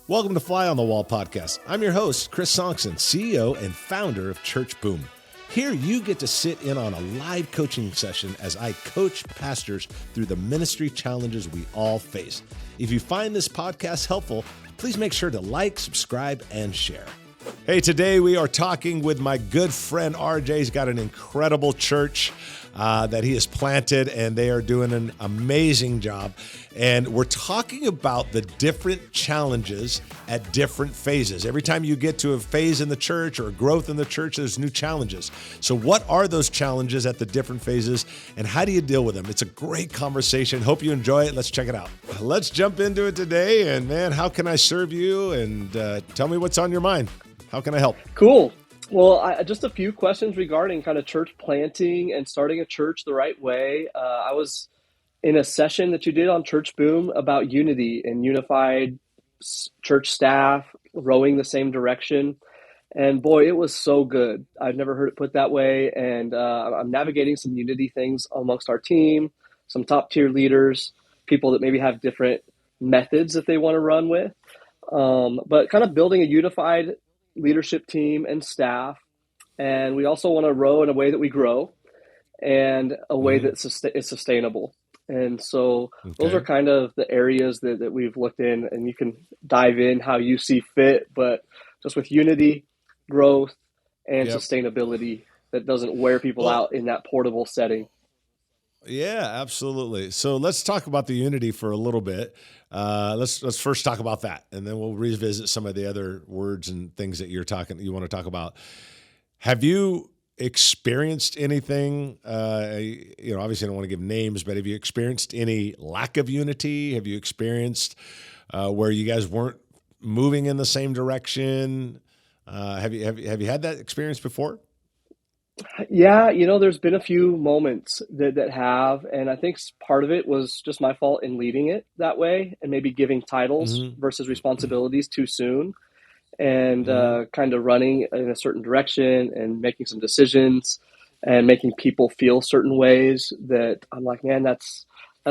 Welcome to Fly on the Wall podcast. I'm your host, Chris Sonksen, CEO and founder of Church Boom. Here you get to sit in on a live coaching session as I coach pastors through the ministry challenges we all face. If you find this podcast helpful, please make sure to like, subscribe, and share. Hey, today we are talking with my good friend RJ. He's got an incredible church that he has planted, and they are doing an amazing job. And we're talking about the different challenges at different phases. Every time you get to a phase in the church or a growth in the church, there's new challenges. So what are those challenges at the different phases, and how do you deal with them? It's a great conversation. Hope you enjoy it. Let's check it out. Let's jump into it today. And man, how can I serve you? And tell me what's on your mind. How can I help? Cool. Well, just a few questions regarding kind of church planting and starting a church the right way. I was in a session that you did on Church Boom about unity and unified church staff rowing the same direction. And boy, it was so good. I've never heard it put that way. And I'm navigating some unity things amongst our team, some top tier leaders, people that maybe have different methods that they want to run with. But kind of building a unified leadership team and staff. And we also want to row in a way that we grow and a way that is sustainable. And so those are kind of the areas that we've looked in, and you can dive in how you see fit, but just with unity, growth, and sustainability that doesn't wear people out in that portable setting. Yeah, absolutely. So let's talk about the unity for a little bit. Let's first talk about that, and then we'll revisit some of the other words and things that you want to talk about. Have you experienced anything? Obviously I don't want to give names, but have you experienced any lack of unity? Have you experienced where you guys weren't moving in the same direction? Have you had that experience before? Yeah, there's been a few moments that have, and I think part of it was just my fault in leading it that way and maybe giving titles versus responsibilities too soon, and kind of running in a certain direction and making some decisions and making people feel certain ways that I'm like, man, that's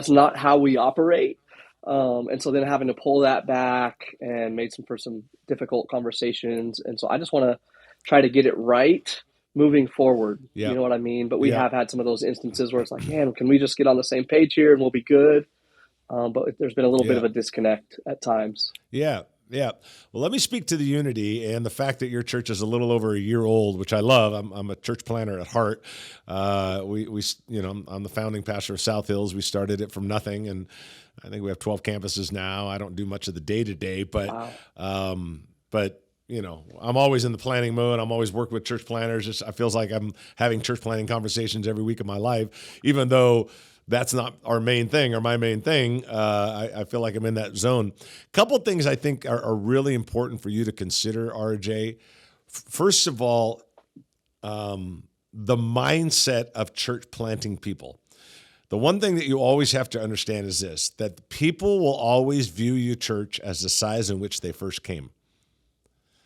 not how we operate. And so then having to pull that back and made for some difficult conversations. And so I just want to try to get it right moving forward. Yep. You know what I mean? But we have had some of those instances where it's like, man, can we just get on the same page here and we'll be good? But there's been a little bit of a disconnect at times. Yeah. Yeah. Well, let me speak to the unity and the fact that your church is a little over a year old, which I love. I'm a church planner at heart. I'm the founding pastor of South Hills. We started it from nothing, and I think we have 12 campuses now. I don't do much of the day-to-day, but I'm always in the planning mode. I'm always working with church planners. It feels like I'm having church planning conversations every week of my life, even though that's not our main thing or my main thing. I feel like I'm in that zone. A couple of things I think are really important for you to consider, RJ. First of all, the mindset of church planting people. The one thing that you always have to understand is this, that people will always view your church as the size in which they first came.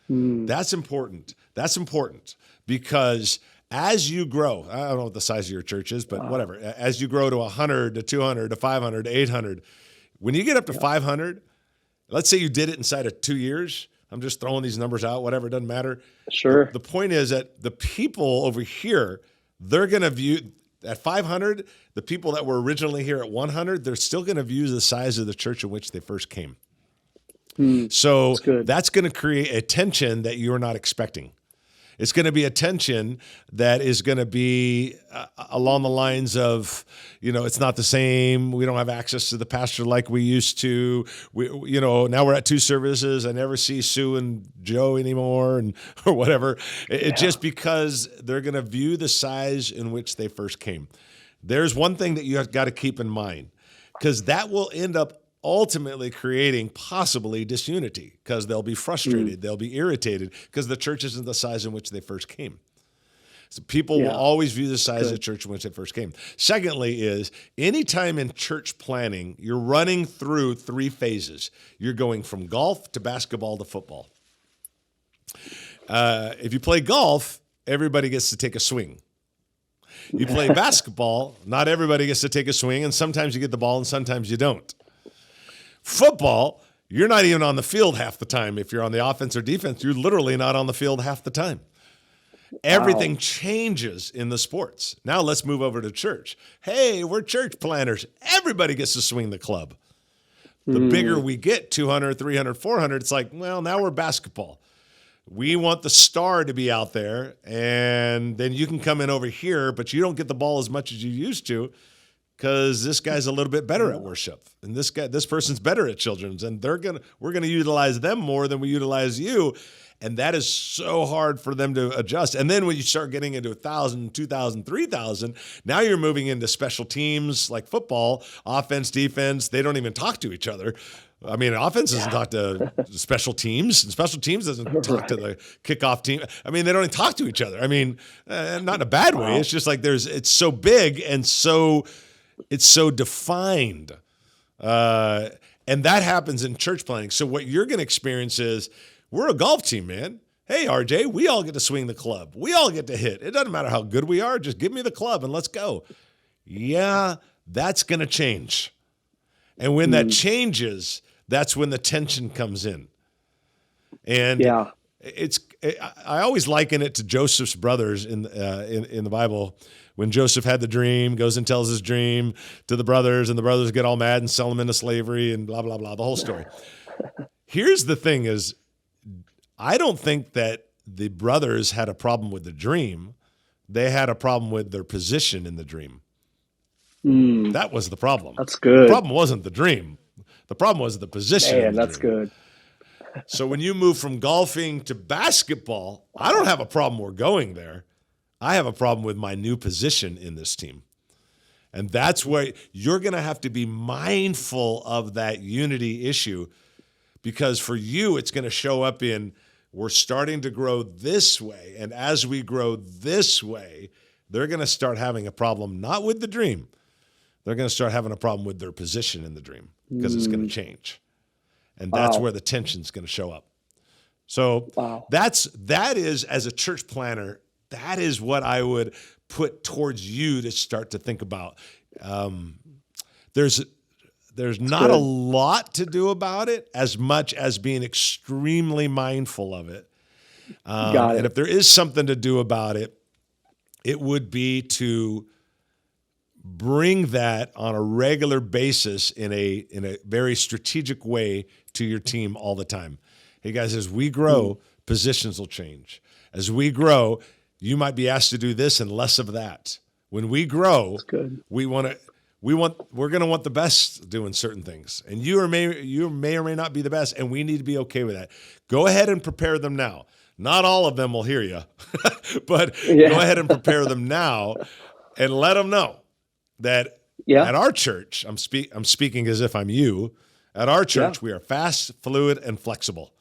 That's important. That's important because as you grow, I don't know what the size of your church is, but whatever. As you grow to 100 to 200 to 500 to 800, when you get up to 500, let's say you did it inside of 2 years. I'm just throwing these numbers out, whatever, it doesn't matter. Sure. The point is that the people over here, they're going to view at 500, the people that were originally here at 100, they're still going to view the size of the church in which they first came. So that's going to create a tension that you're not expecting. It's going to be a tension that is going to be along the lines of, it's not the same. We don't have access to the pastor like we used to. Now we're at 2 services. I never see Sue and Joe anymore or whatever. It's just because they're going to view the size in which they first came. There's one thing that you have got to keep in mind, because that will end up ultimately creating possibly disunity, because they'll be frustrated, they'll be irritated because the church isn't the size in which they first came. So people will always view the size of the church in which they first came. Secondly is, anytime in church planning, you're running through 3 phases. You're going from golf to basketball to football. If you play golf, everybody gets to take a swing. You play basketball, not everybody gets to take a swing, and sometimes you get the ball and sometimes you don't. Football, You're not even on the field half the time. If you're on the offense or defense, you're literally not on the field half the time. Everything changes in the sports. Now let's move over to church. Hey, we're church planners. Everybody gets to swing the club. The bigger we get, 200, 300, 400, it's like, well, now we're basketball. We want the star to be out there, and then you can come in over here, but you don't get the ball as much as you used to because this guy's a little bit better at worship, and this person's better at children's, and we're gonna utilize them more than we utilize you, and that is so hard for them to adjust. And then when you start getting into 1,000, 2,000, 3,000, now you're moving into special teams like football, offense, defense. They don't even talk to each other. I mean, offense doesn't talk to special teams, and special teams doesn't talk to the kickoff team. I mean, they don't even talk to each other. I mean, not in a bad way. It's just like it's so big and it's so defined. And that happens in church planning. So what you're going to experience is, we're a golf team, man. Hey, RJ, we all get to swing the club. We all get to hit. It doesn't matter how good we are. Just give me the club and let's go. Yeah, that's going to change. And when that changes, that's when the tension comes in. And I always liken it to Joseph's brothers in the Bible. When Joseph had the dream, goes and tells his dream to the brothers, and the brothers get all mad and sell him into slavery and blah, blah, blah, the whole story. Here's the thing is, I don't think that the brothers had a problem with the dream. They had a problem with their position in the dream. That was the problem. That's good. The problem wasn't the dream. The problem was the position. Man, that's good. So when you move from golfing to basketball, I don't have a problem we're going there. I have a problem with my new position in this team. And that's where you're going to have to be mindful of that unity issue, because for you, it's going to show up in, we're starting to grow this way. And as we grow this way, they're going to start having a problem, not with the dream. They're going to start having a problem with their position in the dream, because it's going to change. And that's where the tension's going to show up. So that is, as a church planner, that is what I would put towards you to start to think about. There's not a lot to do about it, as much as being extremely mindful of it. And if there is something to do about it, it would be to bring that on a regular basis in a very strategic way to your team all the time. Hey guys, as we grow, positions will change. As we grow, you might be asked to do this and less of that. When we grow, we're going to want the best doing certain things. And you may or may not be the best, and we need to be okay with that. Go ahead and prepare them now. Not all of them will hear you, but go ahead and prepare them now and let them know that at our church, I'm speaking as if I'm you, at our church, we are fast, fluid, and flexible.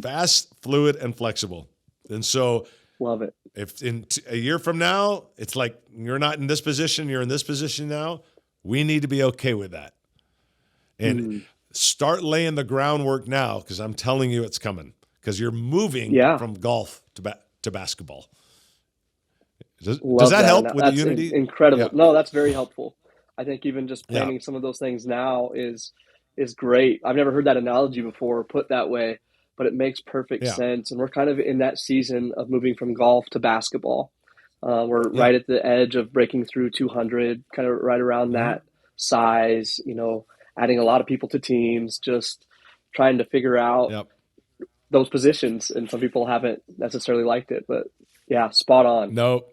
Fast, fluid, and flexible. And so love it. If in a year from now, it's like you're not in this position, you're in this position now, we need to be okay with that. And start laying the groundwork now, because I'm telling you it's coming, because you're moving from golf to basketball. Does that help with the unity? Incredible. Yeah. No, that's very helpful. I think even just planning some of those things now is great. I've never heard that analogy before put that way, but it makes perfect sense. And we're kind of in that season of moving from golf to basketball. We're right at the edge of breaking through 200, kind of right around that size, adding a lot of people to teams, just trying to figure out those positions. And some people haven't necessarily liked it, but spot on. No.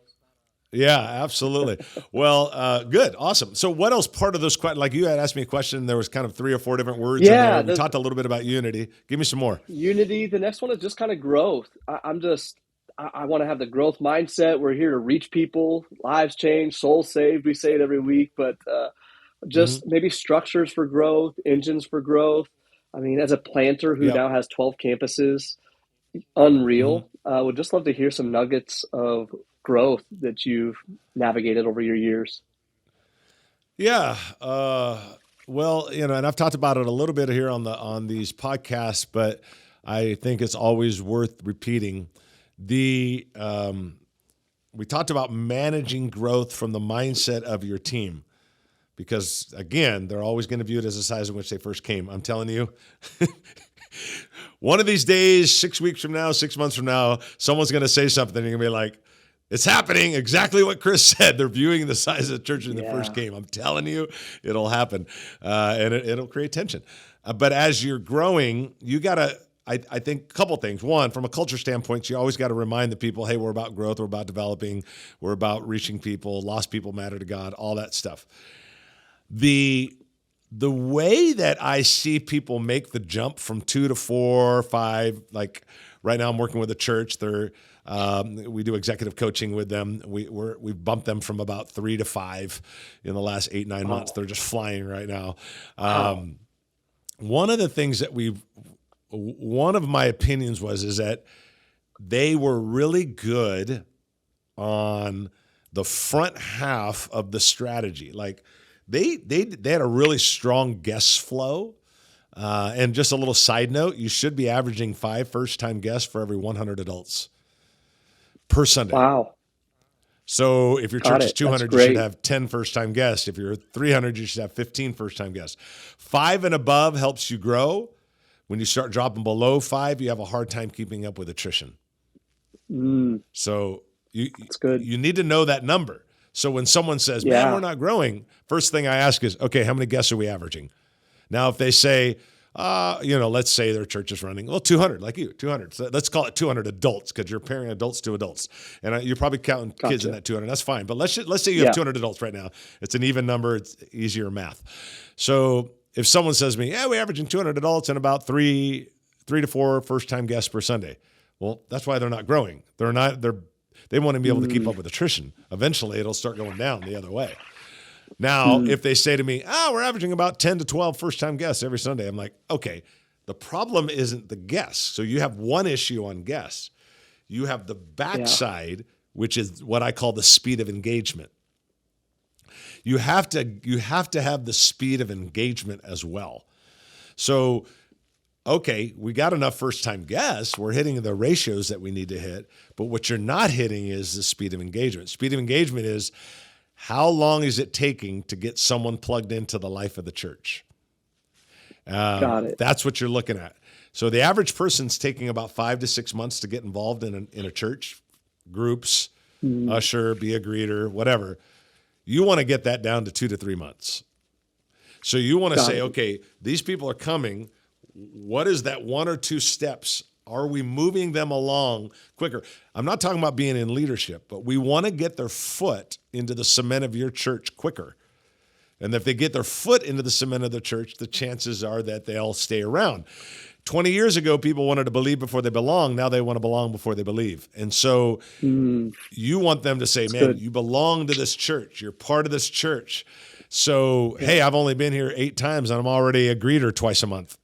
Yeah, absolutely. Well, good. Awesome. So what else part of those questions, like you had asked me a question, there was kind of 3 or 4 different words in there. We talked a little bit about unity. Give me some more. Unity. The next one is just kind of growth. I want to have the growth mindset. We're here to reach people, lives changed, souls saved. We say it every week, but just maybe structures for growth, engines for growth. I mean, as a planter who now has 12 campuses, unreal. Would just love to hear some nuggets of growth that you've navigated over your years. Yeah. Well, and I've talked about it a little bit here on these podcasts, but I think it's always worth repeating. We talked about managing growth from the mindset of your team. because, again, they're always going to view it as the size in which they first came. I'm telling you, one of these days, 6 weeks from now, 6 months from now, someone's going to say something and you're going to be like, it's happening exactly what Chris said. They're viewing the size of the church in the first game. I'm telling you, it'll happen, and it'll create tension. But as you're growing, you got to, I think, a couple things. One, from a culture standpoint, you always got to remind the people, hey, we're about growth, we're about developing, we're about reaching people, lost people matter to God, all that stuff. The way that I see people make the jump from 2 to 4 or 5, like right now I'm working with a church, we do executive coaching with them. We've bumped them from about 3 to 5 in the last 8-9 months. They're just flying right now. One of the things that one of my opinions is that they were really good on the front half of the strategy. Like they had a really strong guest flow. And just a little side note, you should be averaging 5 first-time guests for every 100 adults per Sunday. Wow. So if your church is 200, you should have 10 first-time guests. If you're 300, you should have 15 first-time guests. 5 and above helps you grow. When you start dropping below 5, you have a hard time keeping up with attrition. So that's good. You need to know that number. So when someone says, man, we're not growing, first thing I ask is, okay, how many guests are we averaging? Now, if they say, let's say their church is running, 200, like you, 200. So let's call it 200 adults because you're pairing adults to adults. And you're probably counting kids in that 200. That's fine. But let's say you have 200 adults right now. It's an even number. It's easier math. So if someone says to me, we're averaging 200 adults and about 3 to 4 first-time guests per Sunday. Well, that's why they're not growing. They want to be able to keep up with attrition. Eventually, it'll start going down the other way. Now, if they say to me, we're averaging about 10 to 12 first-time guests every Sunday, I'm like, okay, the problem isn't the guests. So you have one issue on guests. You have the backside, which is what I call the speed of engagement. You have to have the speed of engagement as well. So, okay, we got enough first-time guests. We're hitting the ratios that we need to hit. But what you're not hitting is the speed of engagement. Speed of engagement is how long is it taking to get someone plugged into the life of the church? Got it. That's what you're looking at. So the average person's taking about 5 to 6 months to get involved in a church, groups, usher, be a greeter, whatever. You want to get that down to 2 to 3 months. So you want to say, okay, these people are coming. What is that 1 or 2 steps? Are we moving them along quicker? I'm not talking about being in leadership, but we want to get their foot into the cement of your church quicker. And if they get their foot into the cement of the church, the chances are that they'll stay around. 20 years ago, people wanted to believe before they belong. Now they want to belong before they believe. And so you want them to say, man, you belong to this church. You're part of this church. So, hey, I've only been here 8 times and I'm already a greeter twice a month.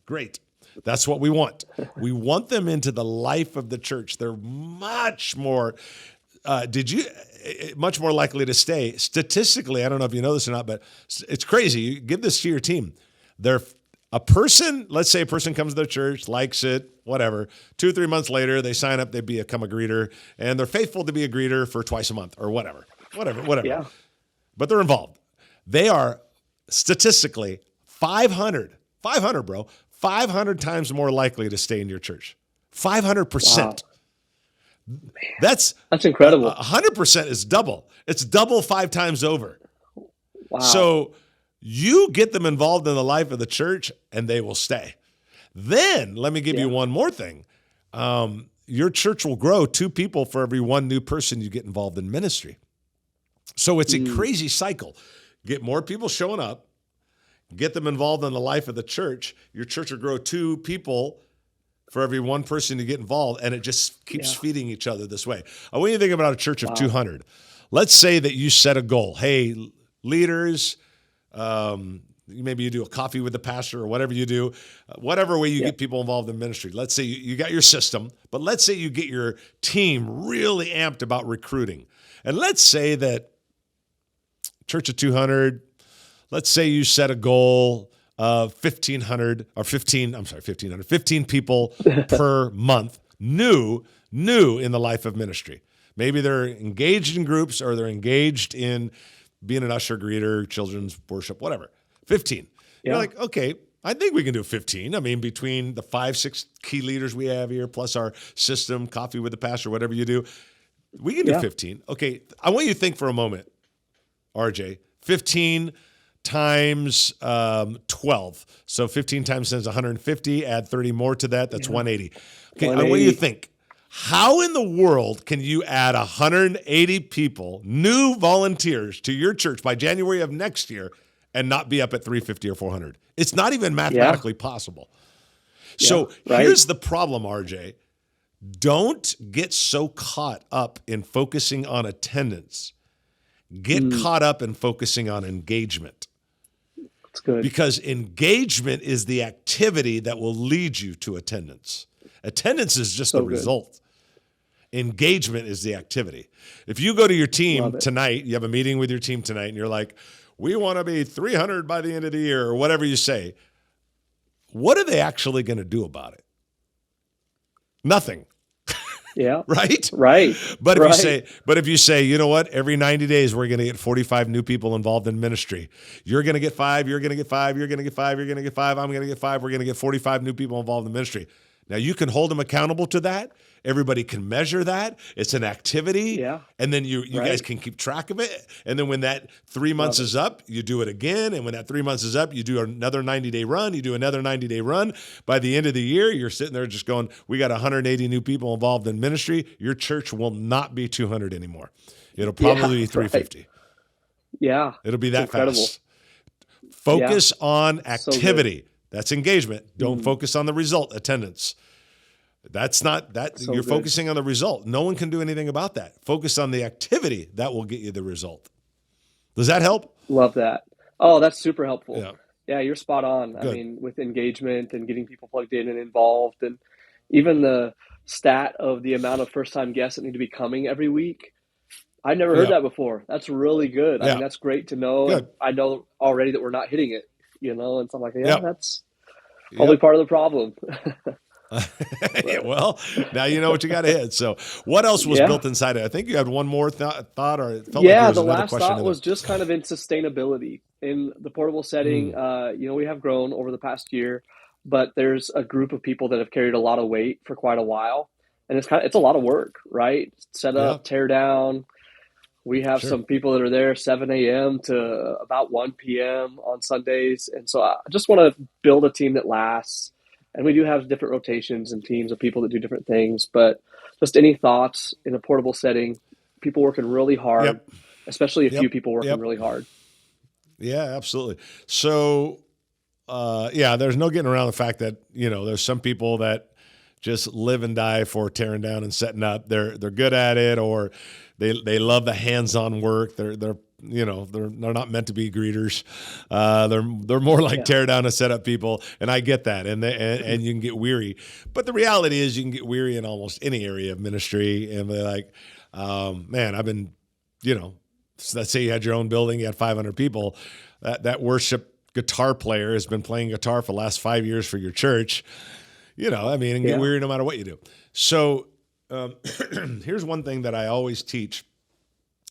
Great. That's what we want. We want them into the life of the church. They're much more, much more likely to stay. Statistically, I don't know if you know this or not, but it's crazy. You give this to your team. Let's say a person comes to their church, likes it, whatever. 2 or 3 months later, they sign up, they become a greeter, and they're faithful to be a greeter for twice a month or whatever. Yeah. But they're involved. They are statistically 500, bro. 500 times more likely to stay in your church. 500%. Wow. That's incredible. 100% is double. It's double 5 times over. Wow. So you get them involved in the life of the church and they will stay. Then let me give you one more thing. Your church will grow 2 people for every 1 new person you get involved in ministry. So it's a crazy cycle. Get more people showing up. Get them involved in the life of the church. Your church will grow 2 people for every 1 person you get involved, and it just keeps feeding each other this way. I want you to think about a church of 200. Let's say that you set a goal. Hey, leaders, maybe you do a coffee with the pastor or whatever you do, whatever way you get people involved in ministry. Let's say you got your system, but let's say you get your team really amped about recruiting. And let's say that church of 200, let's say you set a goal of 15 people per month, new in the life of ministry. Maybe they're engaged in groups or they're engaged in being an usher, greeter, children's worship, whatever. 15. Yeah. You're like, okay, I think we can do 15. I mean, between the 5-6 key leaders we have here, plus our system, coffee with the pastor, whatever you do, we can do 15. Okay, I want you to think for a moment, RJ. 15 times 12. So 15 times 10 is 150. Add 30 more to that. That's 180. Okay, 180. I want you to think. How in the world can you add 180 people, new volunteers, to your church by January of next year and not be up at 350 or 400? It's not even mathematically possible. So here's the problem, RJ. Don't get so caught up in focusing on attendance. Get caught up in focusing on engagement. That's good. Because engagement is the activity that will lead you to attendance. Attendance is just the result. Engagement is the activity. If you go to your team tonight, you have a meeting with your team tonight, and you're like, we want to be 300 by the end of the year, or whatever you say, what are they actually going to do about it? Nothing. Yeah. Right? Right. But if you say, you know what, every 90 days we're going to get 45 new people involved in ministry. You're going to get 5, you're going to get 5, you're going to get 5, you're going to get 5, I'm going to get 5, we're going to get 45 new people involved in ministry. Now you can hold them accountable to that. Everybody can measure that. It's an activity. Yeah. And then you guys can keep track of it. And then when that 3 months is up, you do it again. And when that 3 months is up, you do another 90-day run. You do another 90-day run. By the end of the year, you're sitting there just going, we got 180 new people involved in ministry. Your church will not be 200 anymore. It'll probably be 350. Right. Yeah. It'll be that fast. Focus on activity. That's engagement. Don't focus on the result, attendance. That's not that. So you're focusing on the result. No one can do anything about that. Focus on the activity that will get you the result. Does that help? Love that. Oh, that's super helpful. Yeah. Yeah, you're spot on. Good. I mean, with engagement and getting people plugged in and involved, and even the stat of the amount of first-time guests that need to be coming every week. I never heard that before. That's really good. I mean, that's great to know. Good. I know already that we're not hitting it, and so I'm like, that's probably part of the problem. Well, now you know what you got to hit. So what else was built inside it? I think you had one more thought, or it felt like there was the another last question thought was just kind of in sustainability. In the portable setting, we have grown over the past year, but there's a group of people that have carried a lot of weight for quite a while. And it's a lot of work, right? Set up, tear down. We have some people that are there 7 a.m. to about 1 p.m. on Sundays. And so I just want to build a team that lasts. And we do have different rotations and teams of people that do different things. But just any thoughts in a portable setting, people working really hard, especially a few people working really hard. Yeah, absolutely. So, there's no getting around the fact that, there's some people that just live and die for tearing down and setting up. They're good at it, or they love the hands-on work. They're not meant to be greeters. They're more like tear down and set up people, and I get that. And you can get weary, but the reality is you can get weary in almost any area of ministry. And they're like, man, I've been, let's say you had your own building, you had 500 people. That worship guitar player has been playing guitar for the last 5 years for your church. And get weary no matter what you do. So here's one thing that I always teach,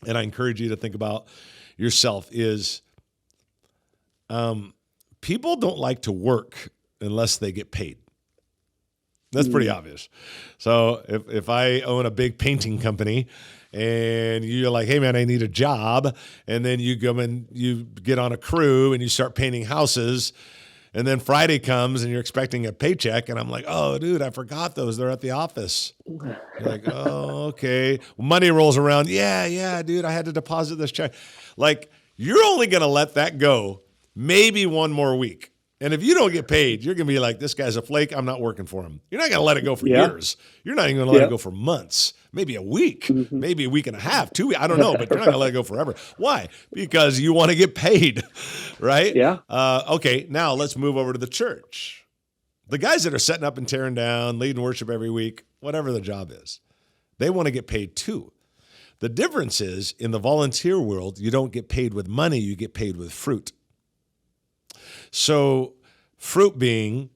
and I encourage you to think about yourself, is people don't like to work unless they get paid. That's pretty obvious. So if I own a big painting company and you're like, hey, man, I need a job, and then you go and you get on a crew and you start painting houses, and then Friday comes and you're expecting a paycheck, and I'm like, oh, dude, I forgot those. They're at the office. You're like, oh, okay. Well, money rolls around. Yeah, dude, I had to deposit this check. Like, you're only going to let that go maybe one more week. And if you don't get paid, you're going to be like, this guy's a flake. I'm not working for him. You're not going to let it go for years. You're not even going to let it go for months, maybe a week, maybe a week and a half, 2 weeks. I don't know, but you're not going to let it go forever. Why? Because you want to get paid, right? Yeah. Okay, now let's move over to the church. The guys that are setting up and tearing down, leading worship every week, whatever the job is, they want to get paid too. The difference is, in the volunteer world, you don't get paid with money, you get paid with fruit. So fruit being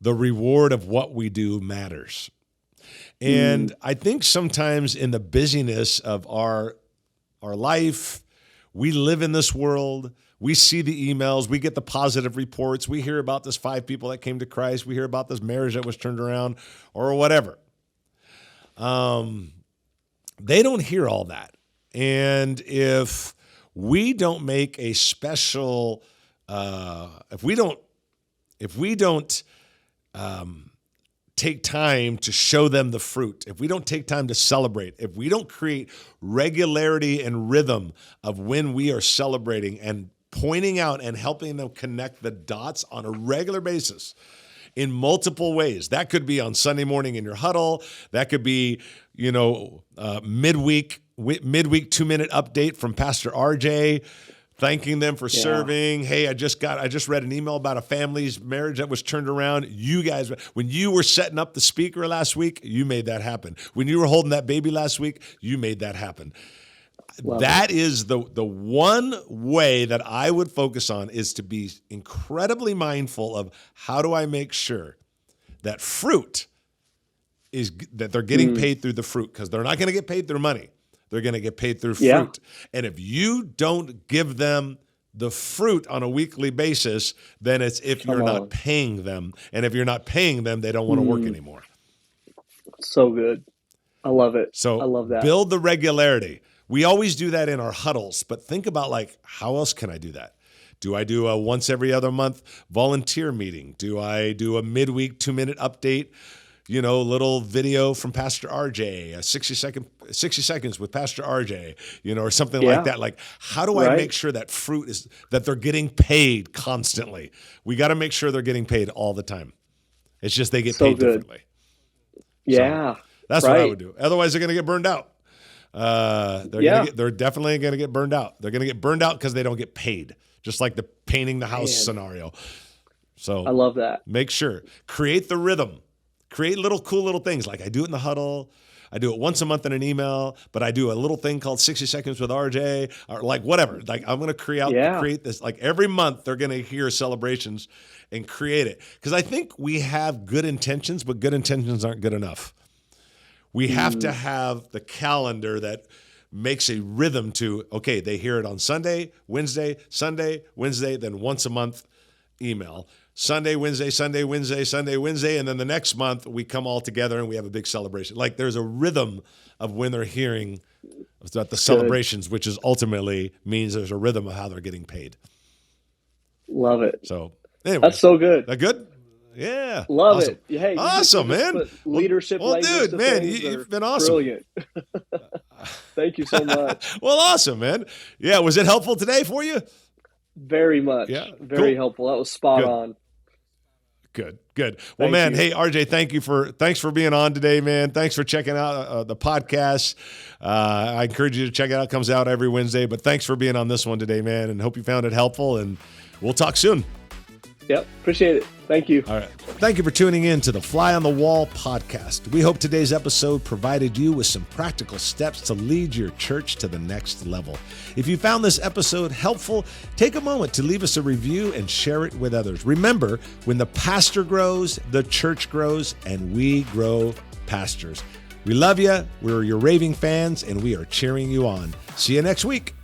the reward of what we do matters. And I think sometimes in the busyness of our life, We live in this world. We see the emails. We get the positive reports. We hear about this 5 people that came to Christ. We hear about this marriage that was turned around or whatever. They don't hear all that. And if we don't make a special, if we don't take time to show them the fruit, if we don't take time to celebrate, if we don't create regularity and rhythm of when we are celebrating and pointing out and helping them connect the dots on a regular basis in multiple ways. That could be on Sunday morning in your huddle. That could be, midweek 2-minute update from Pastor Arjay, thanking them for serving. Hey, I just read an email about a family's marriage that was turned around. You guys, when you were setting up the speaker last week, you made that happen. When you were holding that baby last week, you made that happen. That is the one way that I would focus on, is to be incredibly mindful of how do I make sure that that they're getting paid through the fruit, because they're not going to get paid through money. They're going to get paid through fruit. And if you don't give them the fruit on a weekly basis, then it's if you're not paying them. And if you're not paying them, they don't want to work anymore. So good. I love it. So I love that. Build the regularity. We always do that in our huddles, but think about how else can I do that? Do I do a once every other month volunteer meeting? Do I do a midweek 2-minute update? Little video from Pastor Arjay, 60 seconds with Pastor Arjay, or something like that. How do I make sure that fruit is, that they're getting paid constantly? We got to make sure they're getting paid all the time. It's just they get paid differently. Yeah. So that's what I would do. Otherwise, they're going to get burned out. They're definitely going to get burned out. They're going to get burned out because they don't get paid, just like the painting the house scenario. So I love that. Make sure, create the rhythm. Create cool little things. Like I do it in the huddle. I do it once a month in an email, but I do a little thing called 60 Seconds with RJ, or whatever. I'm going to create this. Every month they're going to hear celebrations and create it. Because I think we have good intentions, but good intentions aren't good enough. We have to have the calendar that makes a rhythm to, okay, they hear it on Sunday, Wednesday, then once a month email. Sunday, Wednesday, Sunday, Wednesday, Sunday, Wednesday, and then the next month we come all together and we have a big celebration. There's a rhythm of when they're hearing about the celebrations, which is ultimately means there's a rhythm of how they're getting paid. Love it. So anyway, that's so good. That good? Yeah. Love awesome. it. Hey, awesome, man. Leadership. Well, dude, man, you've been awesome. Brilliant. Thank you so much. Well, awesome, man. Yeah. Was it helpful today for you? Very much. Yeah. Very helpful. That was spot on. Good. Well, man, hey, RJ, thanks for being on today, man. Thanks for checking out the podcast. I encourage you to check it out. It comes out every Wednesday, but thanks for being on this one today, man, and hope you found it helpful, and we'll talk soon. Yep. Appreciate it. Thank you. All right. Thank you for tuning in to the Fly on the Wall podcast. We hope today's episode provided you with some practical steps to lead your church to the next level. If you found this episode helpful, take a moment to leave us a review and share it with others. Remember, when the pastor grows, the church grows, and we grow pastors. We love you. We're your raving fans, and we are cheering you on. See you next week.